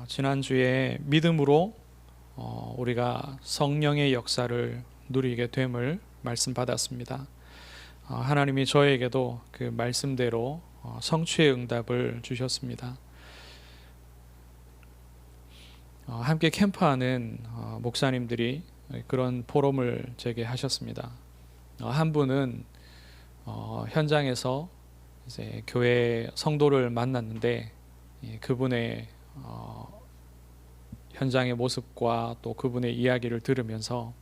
지난주에 믿음으로 우리가 성령의 역사를 누리게 됨을 말씀 받았습니다. 하나님이 저에게도 그 말씀대로 성취의 응답을 주셨습니다. 함께 캠프하는 목사님들이 그런 포럼을 제게 하셨습니다. 한 분은 현장에서 이제 교회 성도를 만났는데 그분의 현장의 모습과 또 그분의 이야기를 들으면서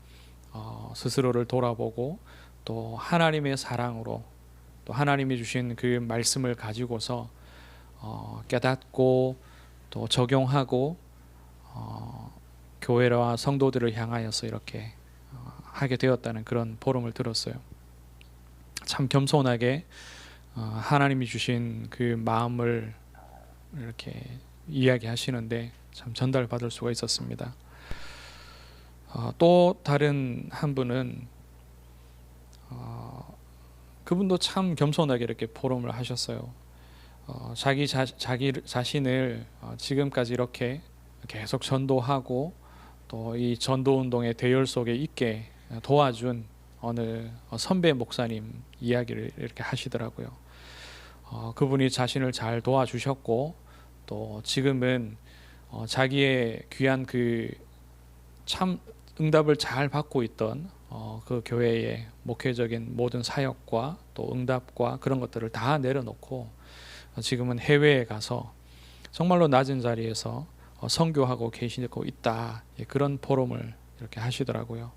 스스로를 돌아보고 또 하나님의 사랑으로 또 하나님이 주신 그 말씀을 가지고서 깨닫고 또 적용하고 교회와 성도들을 향하여서 이렇게 하게 되었다는 그런 포럼을 들었어요. 참 겸손하게 하나님이 주신 그 마음을 이렇게 이야기하시는데 참 전달받을 수가 있었습니다. 또 다른 한 분은 그분도 참 겸손하게 이렇게 포럼을 하셨어요. 자기 자신을 지금까지 이렇게 계속 전도하고 또 이 전도 운동의 대열 속에 있게 도와준 어느 선배 목사님 이야기를 이렇게 하시더라고요. 그분이 자신을 잘 도와주셨고 또 지금은 자기의 귀한 그 참 응답을 잘 받고 있던 그 교회의 목회적인 모든 사역과 또 응답과 그런 것들을 다 내려놓고 지금은 해외에 가서 정말로 낮은 자리에서 선교하고 계시고 있다, 그런 포럼을 이렇게 하시더라고요.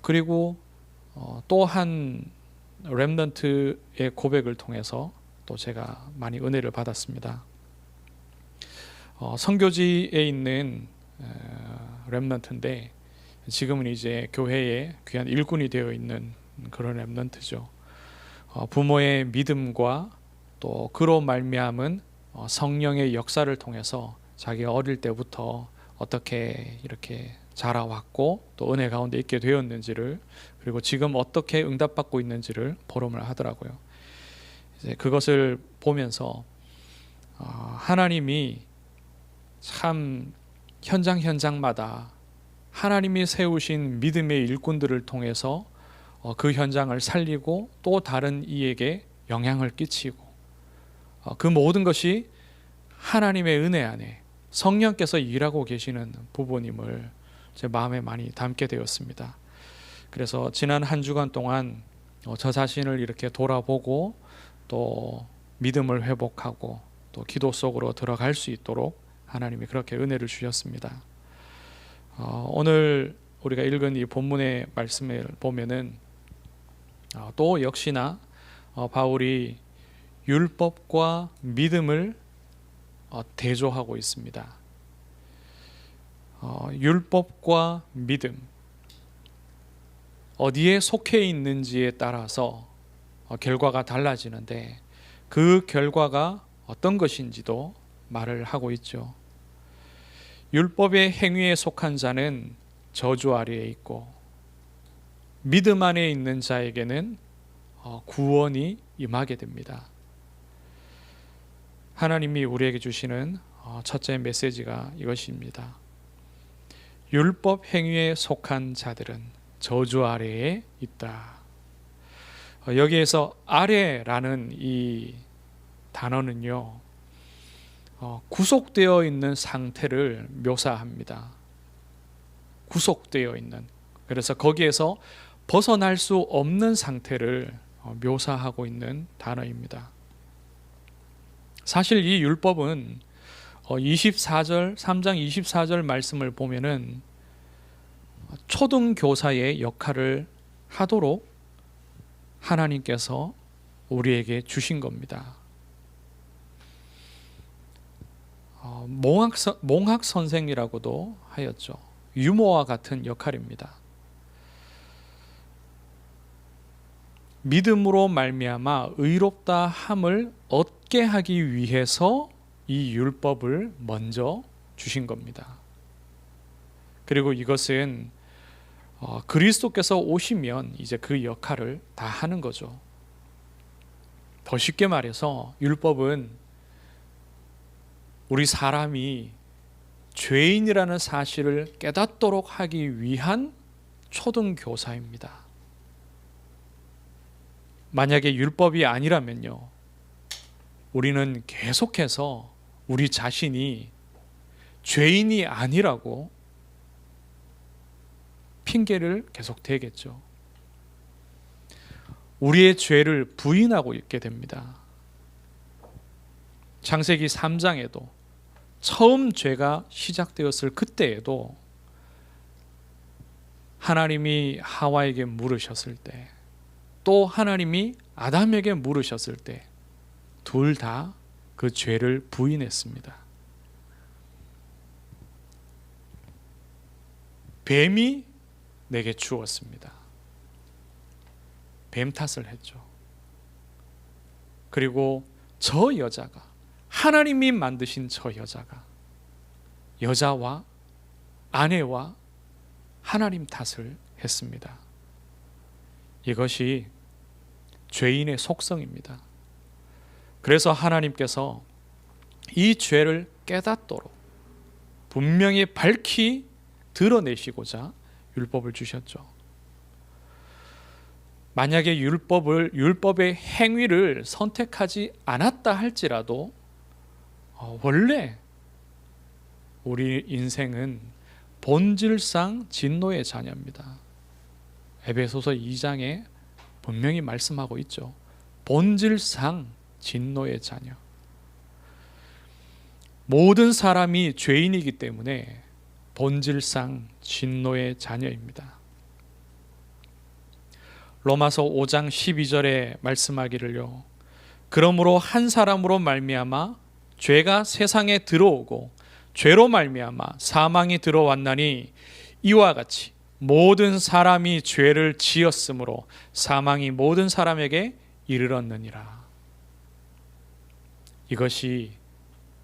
그리고 또 한 렘넌트의 고백을 통해서 또 제가 많이 은혜를 받았습니다. 선교지에 있는 렘넌트인데 지금은 이제 교회에 귀한 일꾼이 되어 있는 그런 렘넌트죠. 부모의 믿음과 또 그로 말미암은 성령의 역사를 통해서 자기가 어릴 때부터 어떻게 이렇게 자라왔고 또 은혜 가운데 있게 되었는지를, 그리고 지금 어떻게 응답받고 있는지를 포럼을 하더라고요. 이제 그것을 보면서 하나님이 참 현장마다 하나님이 세우신 믿음의 일꾼들을 통해서 그 현장을 살리고 또 다른 이에게 영향을 끼치고 그 모든 것이 하나님의 은혜 안에 성령께서 일하고 계시는 부분임을 제 마음에 많이 담게 되었습니다. 그래서 지난 한 주간 동안 저 자신을 이렇게 돌아보고 또 믿음을 회복하고 또 기도 속으로 들어갈 수 있도록 하나님이 그렇게 은혜를 주셨습니다. 오늘 우리가 읽은 이 본문의 말씀을 보면은 또 역시나 바울이 율법과 믿음을 대조하고 있습니다. 율법과 믿음, 어디에 속해 있는지에 따라서 결과가 달라지는데 그 결과가 어떤 것인지도 말을 하고 있죠. 율법의 행위에 속한 자는 저주 아래에 있고 믿음 안에 있는 자에게는 구원이 임하게 됩니다. 하나님이 우리에게 주시는 첫째 메시지가 이것입니다. 율법 행위에 속한 자들은 저주 아래에 있다. 여기에서 아래라는 이 단어는요, 구속되어 있는 상태를 묘사합니다. 구속되어 있는, 그래서 거기에서 벗어날 수 없는 상태를 묘사하고 있는 단어입니다. 사실 이 율법은 3장 24절 말씀을 보면은 초등교사의 역할을 하도록 하나님께서 우리에게 주신 겁니다. 몽학 선생이라고도 하였죠. 유모와 같은 역할입니다. 믿음으로 말미암아 의롭다 함을 얻게 하기 위해서 이 율법을 먼저 주신 겁니다. 그리고 이것은 그리스도께서 오시면 이제 그 역할을 다 하는 거죠. 더 쉽게 말해서 율법은 우리 사람이 죄인이라는 사실을 깨닫도록 하기 위한 초등교사입니다. 만약에 율법이 아니라면요, 우리는 계속해서 우리 자신이 죄인이 아니라고 핑계를 계속 대겠죠. 우리의 죄를 부인하고 있게 됩니다. 창세기 3장에도 처음 죄가 시작되었을 그때에도 하나님이 하와에게 물으셨을 때, 또 하나님이 아담에게 물으셨을 때 둘 다 그 죄를 부인했습니다. 뱀이 내게 주었습니다. 뱀 탓을 했죠. 그리고 저 여자가, 하나님이 만드신 저 여자가 여자와 아내와 하나님 탓을 했습니다. 이것이 죄인의 속성입니다. 그래서 하나님께서 이 죄를 깨닫도록 분명히 밝히 드러내시고자 율법을 주셨죠. 만약에 율법의 행위를 선택하지 않았다 할지라도 원래 우리 인생은 본질상 진노의 자녀입니다. 에베소서 2장에 분명히 말씀하고 있죠. 본질상 진노의 자녀. 모든 사람이 죄인이기 때문에 본질상 진노의 자녀입니다. 로마서 5장 12절에 말씀하기를요, 그러므로 한 사람으로 말미암아 죄가 세상에 들어오고 죄로 말미암아 사망이 들어왔나니 이와 같이 모든 사람이 죄를 지었으므로 사망이 모든 사람에게 이르렀느니라. 이것이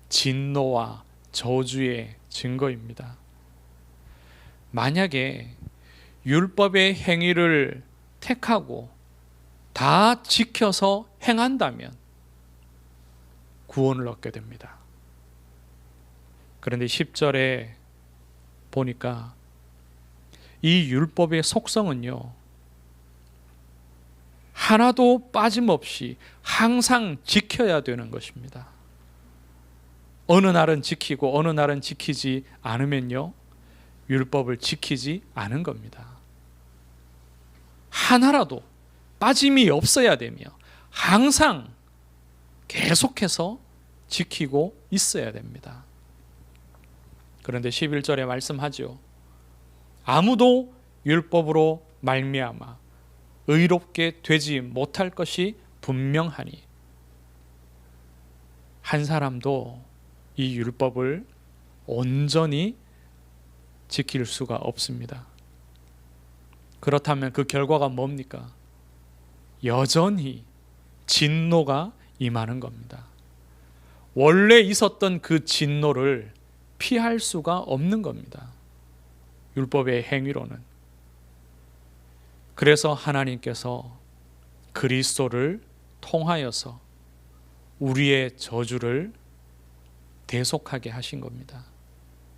진노와 저주의 증거입니다. 만약에 율법의 행위를 택하고 다 지켜서 행한다면 구원을 얻게 됩니다. 그런데 10절에 보니까 이 율법의 속성은요, 하나도 빠짐없이 항상 지켜야 되는 것입니다. 어느 날은 지키고 어느 날은 지키지 않으면요, 율법을 지키지 않은 겁니다. 하나라도 빠짐이 없어야 되며 항상 계속해서 지키고 있어야 됩니다. 그런데 11절에 말씀하죠. 아무도 율법으로 말미암아 의롭게 되지 못할 것이 분명하니, 한 사람도 이 율법을 온전히 지킬 수가 없습니다. 그렇다면 그 결과가 뭡니까? 여전히 진노가 임하는 겁니다. 원래 있었던 그 진노를 피할 수가 없는 겁니다. 율법의 행위로는. 그래서 하나님께서 그리스도를 통하여서 우리의 저주를 대속하게 하신 겁니다.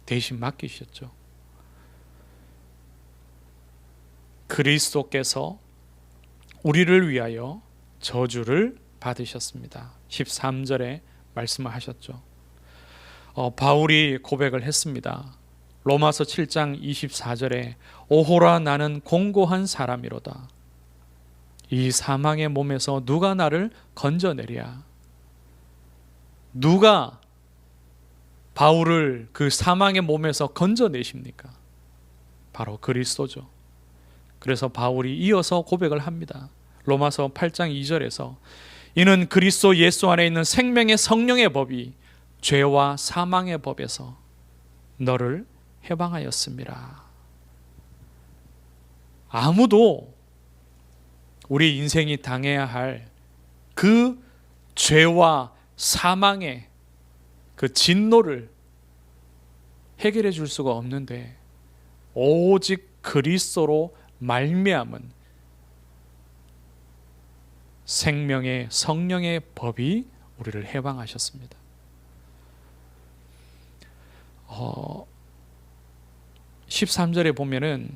대신 맡기셨죠. 그리스도께서 우리를 위하여 저주를 받으셨습니다. 13절에 말씀을 하셨죠. 바울이 고백을 했습니다. 로마서 7장 24절에 오호라 나는 공고한 사람이로다. 이 사망의 몸에서 누가 나를 건져내랴. 누가 바울을 그 사망의 몸에서 건져내십니까? 바로 그리스도죠. 그래서 바울이 이어서 고백을 합니다. 로마서 8장 2절에서 이는 그리스도 예수 안에 있는 생명의 성령의 법이 죄와 사망의 법에서 너를 해방하였습니다. 아무도 우리 인생이 당해야 할 그 죄와 사망의 그 진노를 해결해 줄 수가 없는데, 오직 그리스도로 말미암은 생명의 성령의 법이 우리를 해방하셨습니다. 13절에 보면은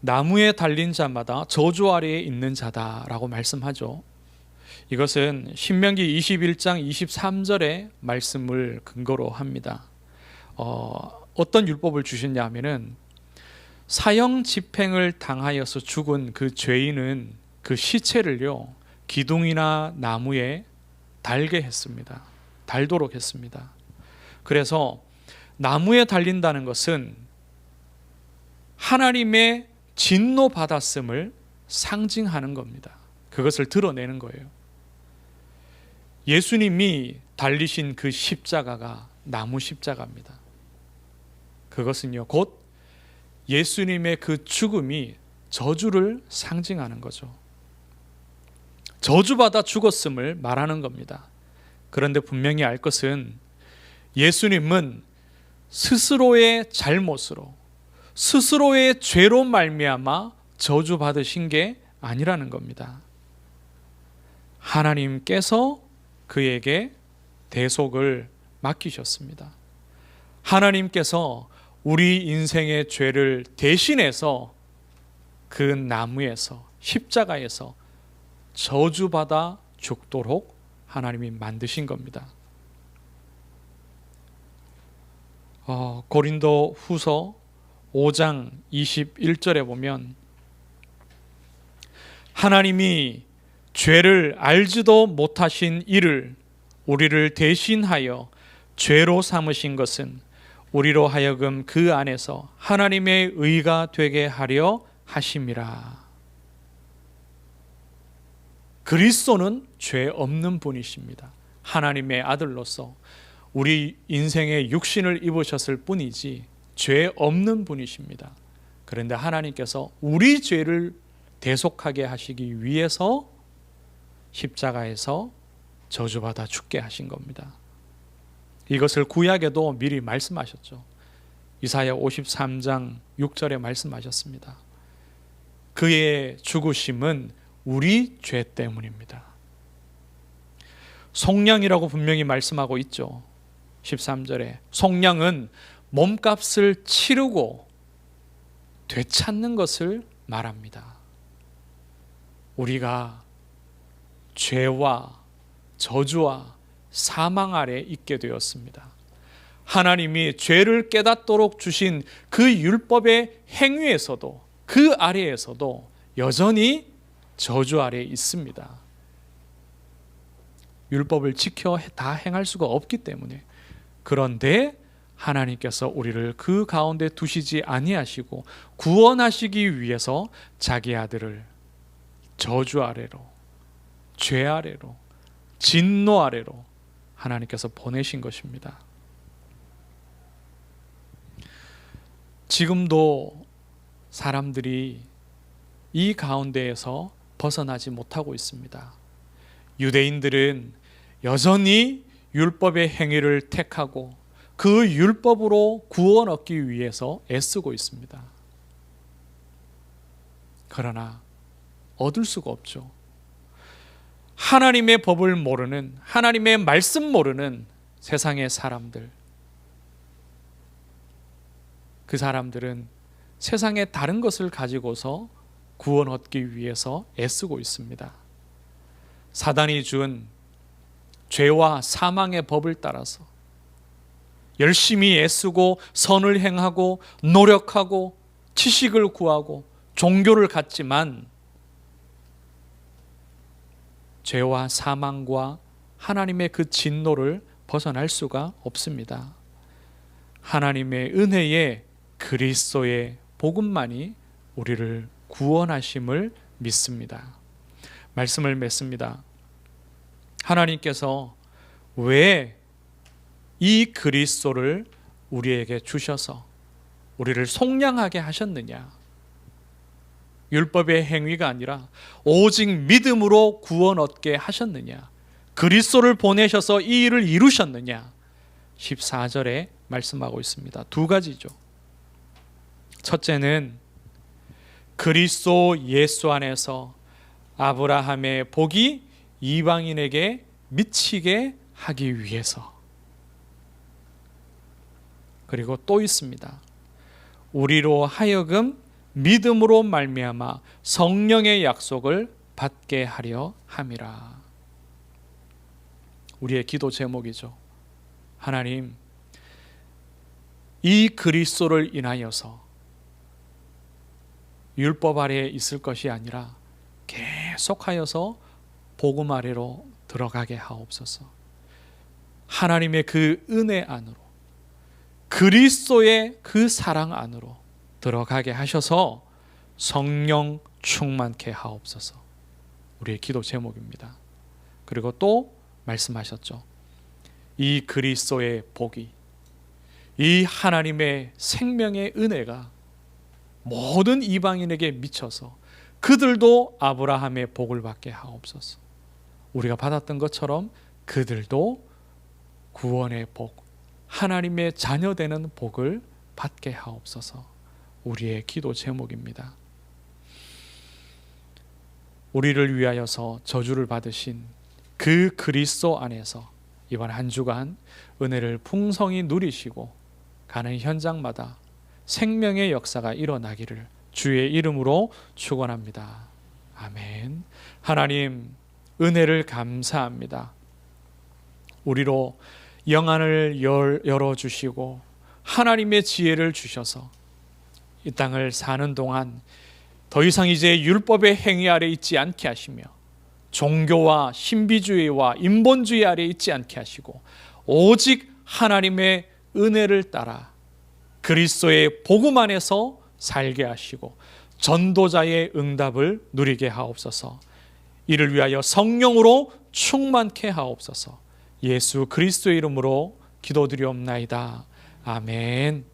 나무에 달린 자마다 저주 아래에 있는 자다라고 말씀하죠. 이것은 신명기 21장 23절의 말씀을 근거로 합니다. 어떤 율법을 주셨냐 하면은 사형 집행을 당하여서 죽은 그 죄인은 그 시체를요 기둥이나 나무에 달게 했습니다. 달도록 했습니다. 그래서 나무에 달린다는 것은 하나님의 진노 받았음을 상징하는 겁니다. 그것을 드러내는 거예요. 예수님이 달리신 그 십자가가 나무 십자가입니다. 그것은요 곧 예수님의 그 죽음이 저주를 상징하는 거죠. 저주받아 죽었음을 말하는 겁니다. 그런데 분명히 알 것은 예수님은 스스로의 잘못으로 스스로의 죄로 말미암아 저주받으신 게 아니라는 겁니다. 하나님께서 그에게 대속을 맡기셨습니다. 하나님께서 우리 인생의 죄를 대신해서 그 나무에서 십자가에서 저주받아 죽도록 하나님이 만드신 겁니다. 고린도 후서 5장 21절에 보면 하나님이 죄를 알지도 못하신 이를 우리를 대신하여 죄로 삼으신 것은 우리로 하여금 그 안에서 하나님의 의가 되게 하려 하심이라. 그리스도는 죄 없는 분이십니다. 하나님의 아들로서 우리 인생의 육신을 입으셨을 뿐이지 죄 없는 분이십니다. 그런데 하나님께서 우리 죄를 대속하게 하시기 위해서 십자가에서 저주받아 죽게 하신 겁니다. 이것을 구약에도 미리 말씀하셨죠. 이사야 53장 6절에 말씀하셨습니다. 그의 죽으심은 우리 죄 때문입니다. 속량이라고 분명히 말씀하고 있죠. 13절에 속량은 몸값을 치르고 되찾는 것을 말합니다. 우리가 죄와 저주와 사망 아래 있게 되었습니다. 하나님이 죄를 깨닫도록 주신 그 율법의 행위에서도 그 아래에서도 여전히 저주 아래에 있습니다. 율법을 지켜 다 행할 수가 없기 때문에. 그런데 하나님께서 우리를 그 가운데 두시지 아니하시고 구원하시기 위해서 자기 아들을 저주 아래로, 죄 아래로, 진노 아래로 하나님께서 보내신 것입니다. 지금도 사람들이 이 가운데에서 벗어나지 못하고 있습니다. 유대인들은 여전히 율법의 행위를 택하고 그 율법으로 구원 얻기 위해서 애쓰고 있습니다. 그러나 얻을 수가 없죠. 하나님의 법을 모르는, 하나님의 말씀 모르는 세상의 사람들, 그 사람들은 세상의 다른 것을 가지고서 구원 얻기 위해서 애쓰고 있습니다. 사단이 준 죄와 사망의 법을 따라서 열심히 애쓰고 선을 행하고 노력하고 지식을 구하고 종교를 갖지만 죄와 사망과 하나님의 그 진노를 벗어날 수가 없습니다. 하나님의 은혜의 그리스도의 복음만이 우리를 구원하심을 믿습니다. 말씀을 맺습니다. 하나님께서 왜 이 그리스도를 우리에게 주셔서 우리를 속량하게 하셨느냐? 율법의 행위가 아니라 오직 믿음으로 구원 얻게 하셨느냐? 그리스도를 보내셔서 이 일을 이루셨느냐? 14절에 말씀하고 있습니다. 두 가지죠. 첫째는 그리스도 예수 안에서 아브라함의 복이 이방인에게 미치게 하기 위해서. 그리고 또 있습니다. 우리로 하여금 믿음으로 말미암아 성령의 약속을 받게 하려 함이라. 우리의 기도 제목이죠. 하나님, 이 그리스도를 인하여서 율법 아래에 있을 것이 아니라 계속하여서 복음 아래로 들어가게 하옵소서. 하나님의 그 은혜 안으로, 그리스도의 그 사랑 안으로 들어가게 하셔서 성령 충만케 하옵소서. 우리의 기도 제목입니다. 그리고 또 말씀하셨죠. 이 그리스도의 복이, 이 하나님의 생명의 은혜가 모든 이방인에게 미쳐서 그들도 아브라함의 복을 받게 하옵소서. 우리가 받았던 것처럼 그들도 구원의 복, 하나님의 자녀되는 복을 받게 하옵소서. 우리의 기도 제목입니다. 우리를 위하여서 저주를 받으신 그 그리스도 안에서 이번 한 주간 은혜를 풍성히 누리시고 가는 현장마다 생명의 역사가 일어나기를 주의 이름으로 축원합니다. 아멘. 하나님, 은혜를 감사합니다. 우리로 영안을 열어주시고 하나님의 지혜를 주셔서 이 땅을 사는 동안 더 이상 이제 율법의 행위 아래 있지 않게 하시며 종교와 신비주의와 인본주의 아래 있지 않게 하시고 오직 하나님의 은혜를 따라 그리스도의 복음 안에서 살게 하시고 전도자의 응답을 누리게 하옵소서. 이를 위하여 성령으로 충만케 하옵소서. 예수 그리스도의 이름으로 기도드리옵나이다. 아멘.